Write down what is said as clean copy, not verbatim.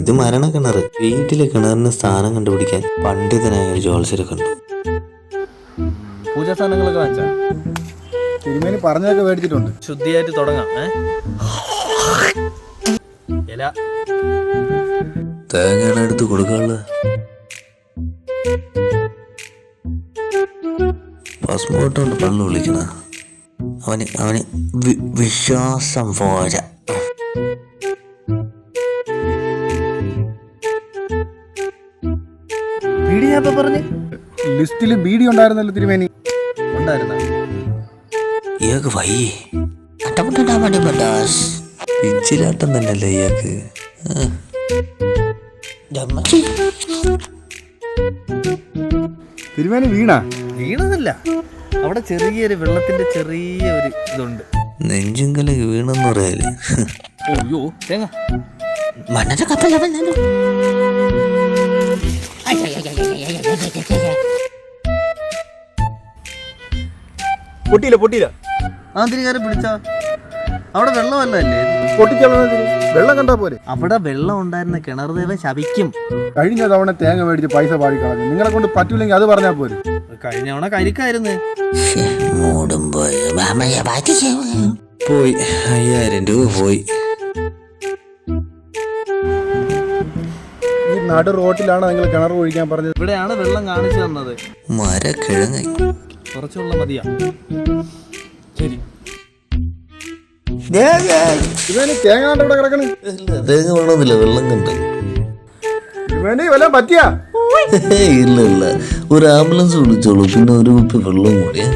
ഇത് മരണക്കിണർ. വീട്ടിലെ കിണറിന് സ്ഥാനം കണ്ടുപിടിക്കാൻ പണ്ഡിതനായ ഒരു ജോത്സ്യരെ കണ്ടു. പൂജാ സാധനങ്ങളൊക്കെ വാങ്ങിച്ചാ? തിരുമേനി പറഞ്ഞതൊക്കെ മേടിച്ചിട്ടുണ്ട്. ശുദ്ധിയായിട്ട് തുടങ്ങാം. ഇല തേങ്ങയുടെ അടുത്ത് കൊടുക്കാനുള്ള പാസ്പോർട്ടുണ്ട് പള്ളു വിളിക്കണ. അവന് വിശ്വാസം പോരാ. ബീഡി ഞാൻ പറഞ്ഞു. ലിസ്റ്റിൽ ബീഡി ഉണ്ടായിരുന്നല്ലോ തിരുമേനി. ഉണ്ടായിരുന്ന ഇയാൾക്ക് വയ്യേ പിച്ചിലാട്ടം തന്നെയല്ലേ ഇയാൾക്ക്. തിരുമേനി വീണതല്ല, അവിടെ ചെറിയൊരു വെള്ളത്തിന്റെ ചെറിയ ഒരു ഇതുണ്ട്. നെഞ്ചുങ്കല വീണെന്ന് പറയാല്. അയ്യോ തേങ്ങ മണ്ണന്റെ കപ്പല പൊട്ടിയില്ല. ആന്തരികാരെ പിടിച്ചാ അവിടെ വെള്ളമല്ലേ? പൊട്ടിച്ചത് വെള്ളം കണ്ടാ പോലെ. അവിടെ വെള്ളം ഉണ്ടായിരുന്ന കിണർ ദേവൻ ശപിക്കും. കഴിഞ്ഞ തവണ തേങ്ങ മേടിച്ച് പൈസ പാടിക്കളഞ്ഞു. നിങ്ങളെ കൊണ്ട് പറ്റൂലെങ്കിൽ അത് പറഞ്ഞാൽ പോരെ. കഴിഞ്ഞ തവണ കരിക്കായിരുന്നു. പോയി 5000 രൂപ പോയി. ഈ നടു റോട്ടിലാണ് നിങ്ങൾ കിണർ ഒഴിക്കാൻ പറഞ്ഞത്. ഇവിടെയാണ് വെള്ളം കാണിച്ചു തന്നത്. മരക്കിഴങ്ങ കുറച്ചുള്ള മതിയാ. ശരി, തിരുമേനി തേങ്ങ കണ്ട ഇവിടെ കിടക്കണ്. തേങ്ങ വേണമെന്നില്ല, വെള്ളം കണ്ട്. തിരുമേനി വല്ലതും പറ്റിയാ? ഇല്ല ഒരു ആംബുലൻസ് വിളിച്ചോളൂ, പിന്നെ ഒരു കുപ്പി വെള്ളം കൂടിയാ.